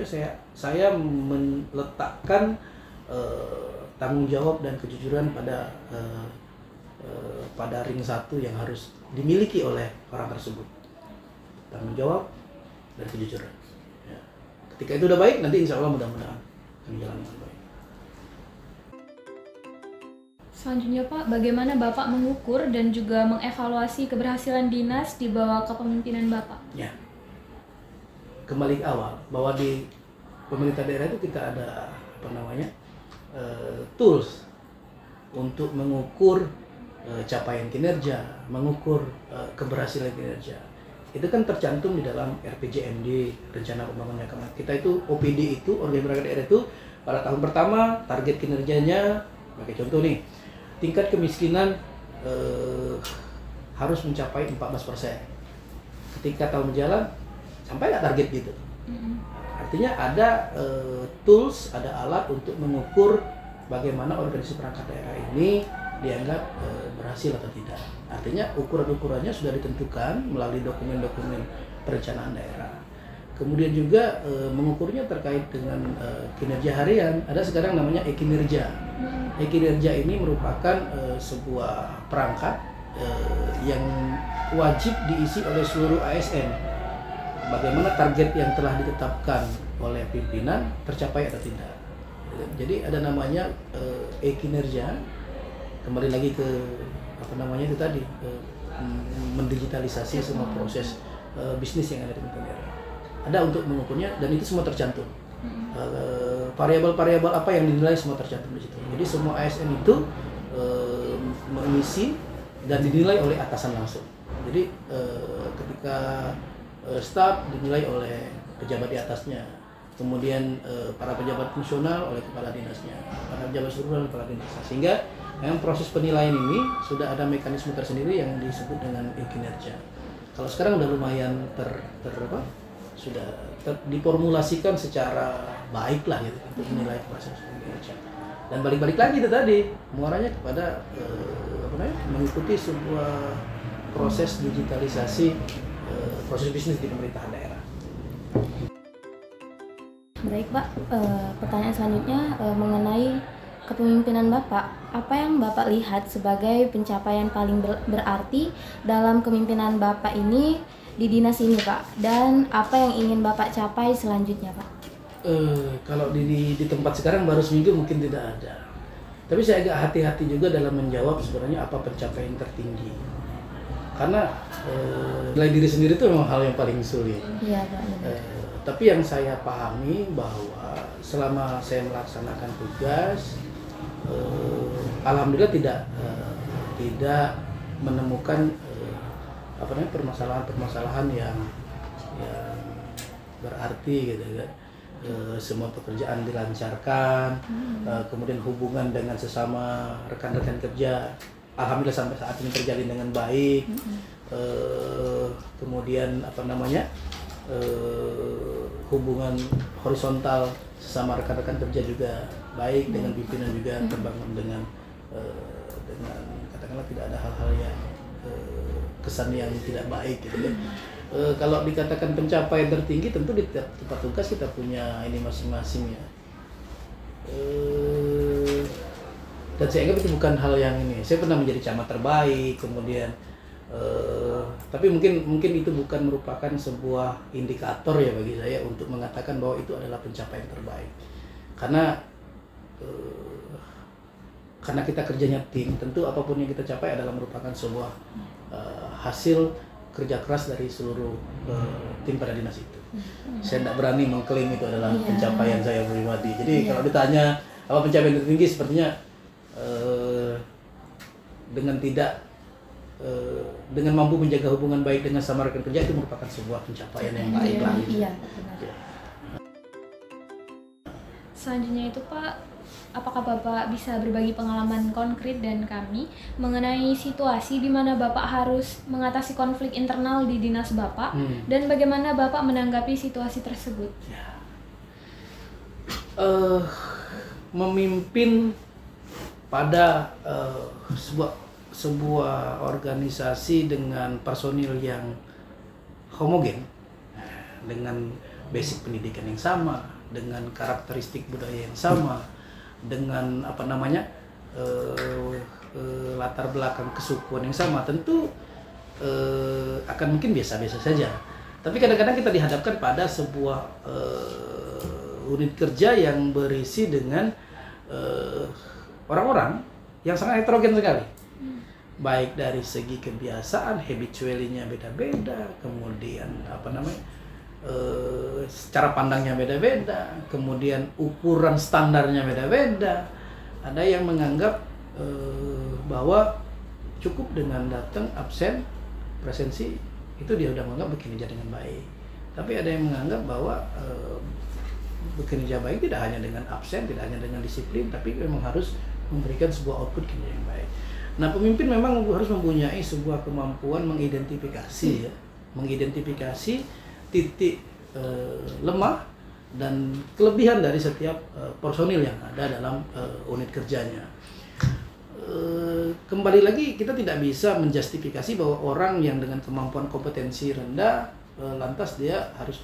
saya meletakkan tanggung jawab dan kejujuran pada ring satu yang harus dimiliki oleh orang tersebut. Tanggung jawab dan kejujuran. Ya. Ketika itu udah baik, nanti insya Allah mudah-mudahan akan jalan dengan baik. Selanjutnya Pak, bagaimana Bapak mengukur dan juga mengevaluasi keberhasilan dinas di bawah kepemimpinan Bapak? Ya. Kembali ke awal, bahwa di pemerintah daerah itu kita ada tools untuk mengukur capaian kinerja, mengukur keberhasilan kinerja. Itu kan tercantum di dalam RPJMD, Rencana Pembangunan Jangka Menengah. Kita itu OPD itu, Organisasi Perangkat Daerah itu, pada tahun pertama target kinerjanya, pakai contoh nih, tingkat kemiskinan harus mencapai 14%. Ketika tahun berjalan, sampai nggak target gitu. Artinya ada tools, ada alat untuk mengukur bagaimana organisasi perangkat daerah ini dianggap berhasil atau tidak. Artinya ukuran-ukurannya sudah ditentukan melalui dokumen-dokumen perencanaan daerah. Kemudian juga mengukurnya terkait dengan kinerja harian. Ada sekarang namanya e-kinerja. E-kinerja ini merupakan sebuah perangkat yang wajib diisi oleh seluruh ASN. Bagaimana target yang telah ditetapkan oleh pimpinan tercapai atau tidak. Jadi ada namanya e-kinerja. Kembali lagi ke itu tadi, mendigitalisasi semua proses bisnis yang ada di negara. Ada untuk mengukurnya dan itu semua tercantum. Variabel-variabel apa yang dinilai semua tercantum di situ. Jadi semua ASN itu mengisi dan dinilai oleh atasan langsung. Jadi ketika staf dinilai oleh pejabat di atasnya, kemudian para pejabat fungsional oleh kepala dinasnya, para pejabat struktural oleh kepala dinasnya, sehingga yang proses penilaian ini sudah ada mekanisme tersendiri yang disebut dengan kinerja. Kalau sekarang udah lumayan sudah diformulasikan secara baik lah gitu untuk menilai proses kinerja. Dan balik-balik lagi itu tadi muaranya kepada mengikuti sebuah proses digitalisasi proses bisnis di pemerintahan daerah. Baik Pak, pertanyaan selanjutnya mengenai kepemimpinan Bapak. Apa yang Bapak lihat sebagai pencapaian paling berarti dalam kepemimpinan Bapak ini di dinas ini Pak? Dan apa yang ingin Bapak capai selanjutnya Pak? Kalau di tempat sekarang baru seminggu mungkin tidak ada. Tapi saya agak hati-hati juga dalam menjawab sebenarnya apa pencapaian tertinggi. Karena nilai diri sendiri itu memang hal yang paling sulit. Iya Pak. Tapi yang saya pahami bahwa selama saya melaksanakan tugas, alhamdulillah tidak menemukan permasalahan-permasalahan yang berarti gitu kan. Semua pekerjaan dilancarkan, kemudian hubungan dengan sesama rekan-rekan kerja alhamdulillah sampai saat ini terjalin dengan baik. Kemudian hubungan horizontal sesama rekan-rekan kerja juga baik, dengan pimpinan juga terbangun dengan katakanlah tidak ada hal-hal yang kesan yang tidak baik gitu kan. Kalau dikatakan pencapaian tertinggi, tentu di tempat tugas kita punya ini masing-masing ya. Dan saya anggap itu bukan hal yang ini. Saya pernah menjadi camat terbaik, kemudian tapi mungkin itu bukan merupakan sebuah indikator ya bagi saya untuk mengatakan bahwa itu adalah pencapaian terbaik. Karena kita kerjanya tim, tentu apapun yang kita capai adalah merupakan sebuah hasil kerja keras dari seluruh tim pada dinas itu. Saya tidak berani mengklaim itu adalah pencapaian saya pribadi. Jadi kalau ditanya apa pencapaian tertinggi, sepertinya dengan mampu menjaga hubungan baik dengan sama rekan kerja itu merupakan sebuah pencapaian yang baik lah. Iya, Selanjutnya itu Pak, apakah Bapak bisa berbagi pengalaman konkret dan kami mengenai situasi di mana Bapak harus mengatasi konflik internal di dinas Bapak dan bagaimana Bapak menanggapi situasi tersebut? Ya. Memimpin pada sebuah organisasi dengan personil yang homogen, dengan basic pendidikan yang sama, dengan karakteristik budaya yang sama, dengan latar belakang kesukuan yang sama, tentu akan mungkin biasa-biasa saja. Tapi kadang-kadang kita dihadapkan pada sebuah unit kerja yang berisi dengan orang-orang yang sangat heterogen sekali, baik dari segi kebiasaan, habitualnya beda-beda, kemudian cara pandangnya beda-beda, kemudian ukuran standarnya beda-beda. Ada yang menganggap bahwa cukup dengan datang, absen, presensi, itu dia udah menganggap bekerja dengan baik. Tapi ada yang menganggap bahwa bekerja baik tidak hanya dengan absen, tidak hanya dengan disiplin, tapi memang harus memberikan sebuah output kinerja yang baik. Nah, pemimpin memang harus mempunyai sebuah kemampuan mengidentifikasi titik lemah dan kelebihan dari setiap personil yang ada dalam unit kerjanya. Kembali lagi, kita tidak bisa menjustifikasi bahwa orang yang dengan kemampuan kompetensi rendah lantas dia harus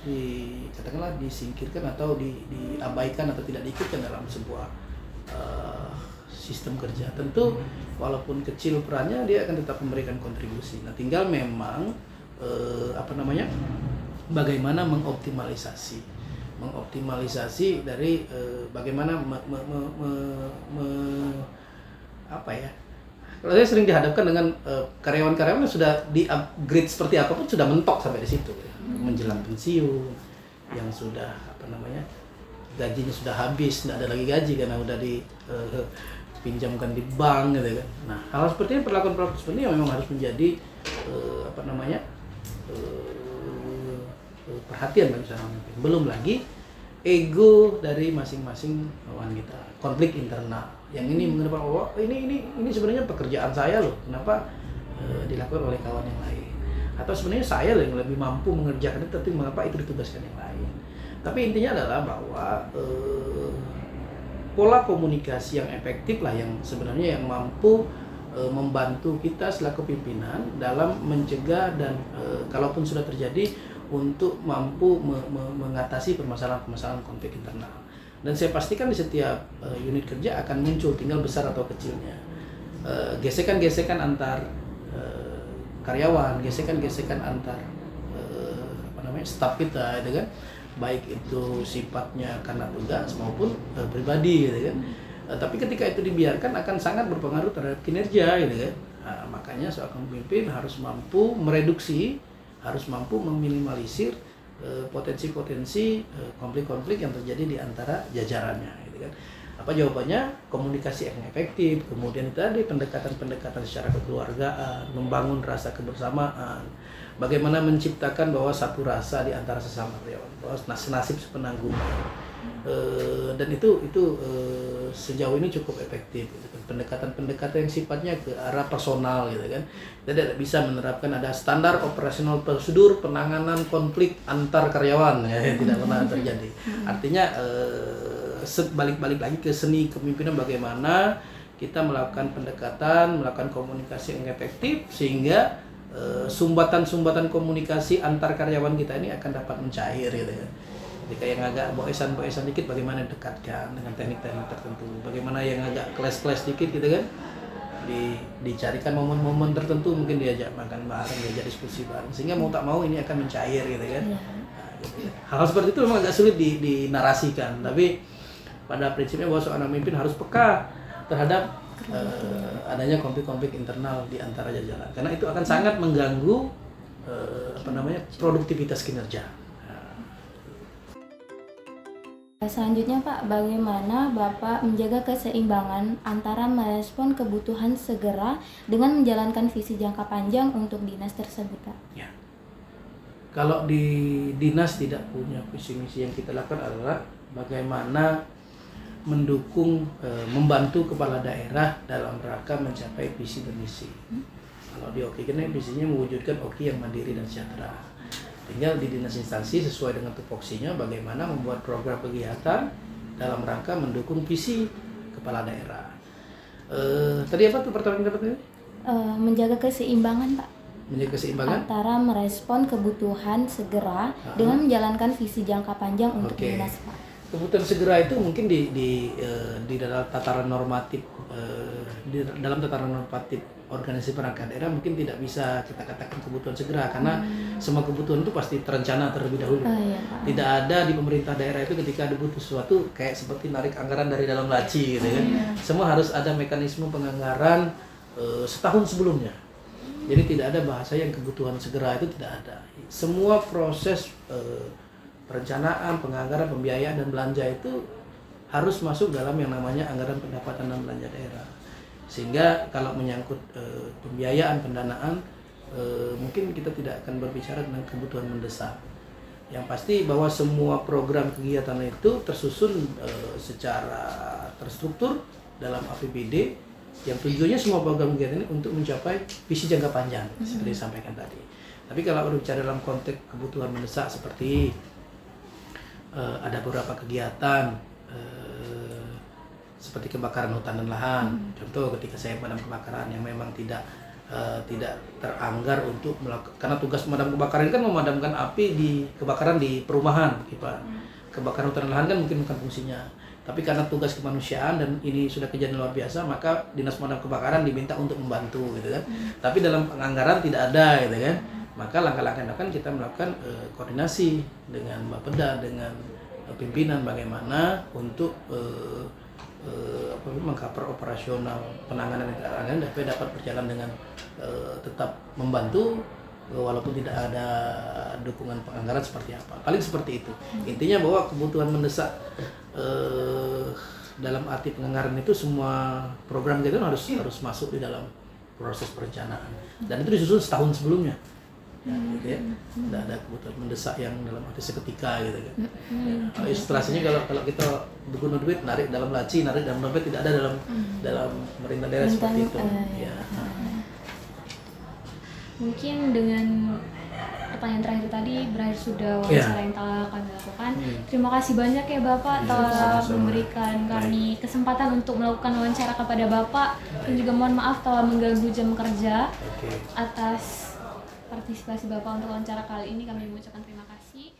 disingkirkan atau diabaikan atau tidak diikutkan dalam sebuah sistem kerja. Tentu walaupun kecil perannya, dia akan tetap memberikan kontribusi. Nah, tinggal memang bagaimana mengoptimalisasi dari bagaimana kalau saya sering dihadapkan dengan karyawan-karyawan yang sudah di-upgrade seperti apapun sudah mentok sampai di situ ya. Menjelang pensiun, yang sudah gajinya sudah habis, tidak ada lagi gaji karena udah dipinjamkan di bank gitu kan. Nah, hal seperti ini, perlakuan seperti ini memang harus menjadi perhatian bagi seorang pemimpin. Belum lagi ego dari masing-masing wanita, konflik internal. Yang ini mengenai ini sebenarnya pekerjaan saya loh, kenapa dilakukan oleh kawan yang lain? Atau sebenarnya saya loh yang lebih mampu mengerjakan itu, tapi mengapa itu ditugaskan yang lain? Tapi intinya adalah bahwa pola komunikasi yang efektif lah yang sebenarnya yang mampu membantu kita selaku pimpinan dalam mencegah dan kalaupun sudah terjadi untuk mampu mengatasi permasalahan-permasalahan konflik internal. Dan saya pastikan di setiap unit kerja akan muncul, tinggal besar atau kecilnya, gesekan-gesekan antar karyawan, gesekan-gesekan antar staf kita, gitu kan, baik itu sifatnya karena tugas maupun pribadi, gitu kan. Tapi ketika itu dibiarkan akan sangat berpengaruh terhadap kinerja, gitu kan. Makanya seorang pemimpin harus mampu mereduksi, harus mampu meminimalisir potensi-potensi konflik-konflik yang terjadi di antara jajarannya, gitu kan. Apa jawabannya? Komunikasi yang efektif, kemudian tadi pendekatan-pendekatan secara kekeluargaan, membangun rasa kebersamaan, bagaimana menciptakan bahwa satu rasa di antara sesama karyawan, bahwa senasib sepenanggungan. Dan itu sejauh ini cukup efektif, gitu kan. Pendekatan-pendekatan yang sifatnya ke arah personal, gitu kan. Kita tidak bisa menerapkan ada standar operasional prosedur penanganan konflik antar karyawan, ya, tidak pernah terjadi. Artinya balik-balik lagi ke seni kepemimpinan, bagaimana kita melakukan pendekatan, melakukan komunikasi yang efektif sehingga sumbatan-sumbatan komunikasi antar karyawan kita ini akan dapat mencair gitu ya. Jika yang agak boesan dikit bagaimana dekatkan dengan teknik-teknik tertentu, bagaimana yang agak kelas dikit gitu kan, dicarikan momen-momen tertentu, mungkin diajak makan bareng, diajak diskusi bareng, sehingga mau tak mau ini akan mencair gitu kan. Nah, gitu ya. Hal seperti itu memang agak sulit dinarasikan, tapi pada prinsipnya bahwa seorang pemimpin harus peka terhadap adanya konflik-konflik internal di antara jajaran, karena itu akan sangat mengganggu produktivitas kinerja. Selanjutnya Pak, bagaimana Bapak menjaga keseimbangan antara merespon kebutuhan segera dengan menjalankan visi jangka panjang untuk dinas tersebut Pak? Ya. Kalau di dinas tidak punya visi misi, yang kita lakukan adalah bagaimana mendukung, membantu kepala daerah dalam rangka mencapai visi dan misi. Kalau di OKI kan visinya mewujudkan OKI yang mandiri dan sejahtera. Tinggal di dinas instansi sesuai dengan tupoksinya bagaimana membuat program kegiatan dalam rangka mendukung visi kepala daerah. Tadi apa tuh pertanyaan ini? Menjaga keseimbangan Pak. Menjaga keseimbangan antara merespon kebutuhan segera dengan menjalankan visi jangka panjang untuk dinas Pak. Kebutuhan segera itu mungkin di dalam tataran normatif, dalam tataran normatif organisasi perangkat daerah mungkin tidak bisa kita katakan kebutuhan segera, karena semua kebutuhan itu pasti terencana terlebih dahulu. Iya, tidak ada di pemerintah daerah itu ketika ada butuh sesuatu kayak seperti narik anggaran dari dalam laci gitu kan. Semua harus ada mekanisme penganggaran setahun sebelumnya. Jadi tidak ada bahasa yang kebutuhan segera, itu tidak ada. Semua proses perencanaan, penganggaran, pembiayaan dan belanja itu harus masuk dalam yang namanya anggaran pendapatan dan belanja daerah. Sehingga kalau menyangkut pembiayaan, pendanaan, mungkin kita tidak akan berbicara tentang kebutuhan mendesak. Yang pasti bahwa semua program kegiatan itu tersusun secara terstruktur dalam APBD, yang tujuannya semua program kegiatan ini untuk mencapai visi jangka panjang seperti disampaikan tadi. Tapi kalau berbicara dalam konteks kebutuhan mendesak seperti ada beberapa kegiatan seperti kebakaran hutan dan lahan. Contoh ketika saya pemadam kebakaran yang memang tidak teranggar untuk melakukan, karena tugas pemadam kebakaran kan memadamkan api di kebakaran di perumahan, kebakaran hutan dan lahan kan mungkin bukan fungsinya. Tapi karena tugas kemanusiaan dan ini sudah kejadian luar biasa, maka dinas pemadam kebakaran diminta untuk membantu gitu kan. Tapi dalam penganggaran tidak ada gitu kan. Maka langkah-langkah yang akan kita melakukan koordinasi dengan Bapeda, dengan pimpinan bagaimana untuk mengcover operasional penanganan supaya dapat berjalan dengan tetap membantu walaupun tidak ada dukungan penganggaran seperti apa. Paling seperti itu. Intinya bahwa kebutuhan mendesak dalam arti penganggaran itu semua program kita harus masuk di dalam proses perencanaan. Dan itu disusun setahun sebelumnya. Ya, gitu ya. Tidak ada kebutuhan mendesak yang dalam arti seketika gitu kan. Ya, ilustrasinya kalau kita butuh duit narik dalam laci, narik dalam dompet, tidak ada dalam pemerintah daerah seperti itu. Ya. Mungkin dengan pertanyaan terakhir tadi berakhir sudah wawancara yang telah kami lakukan. Terima kasih banyak ya Bapak telah memberikan kami kesempatan untuk melakukan wawancara kepada Bapak, dan juga mohon maaf telah mengganggu jam kerja. Atas partisipasi Bapak untuk wawancara kali ini kami mengucapkan terima kasih.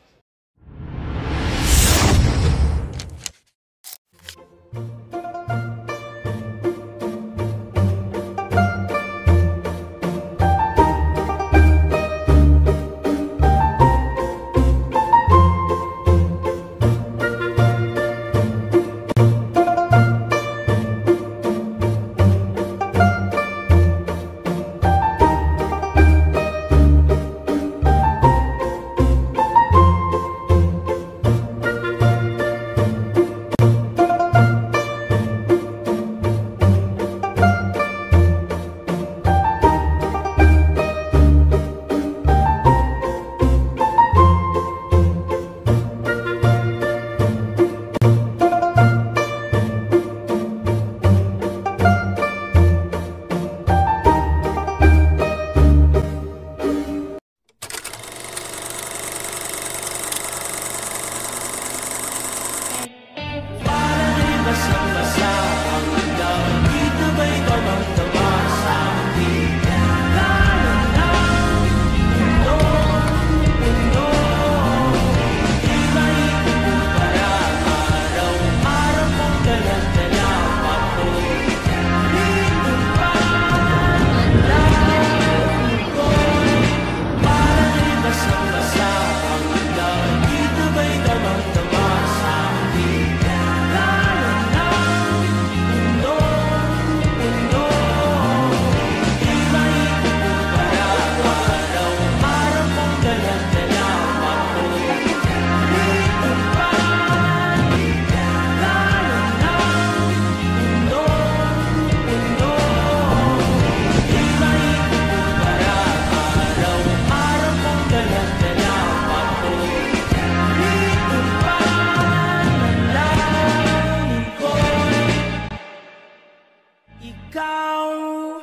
kau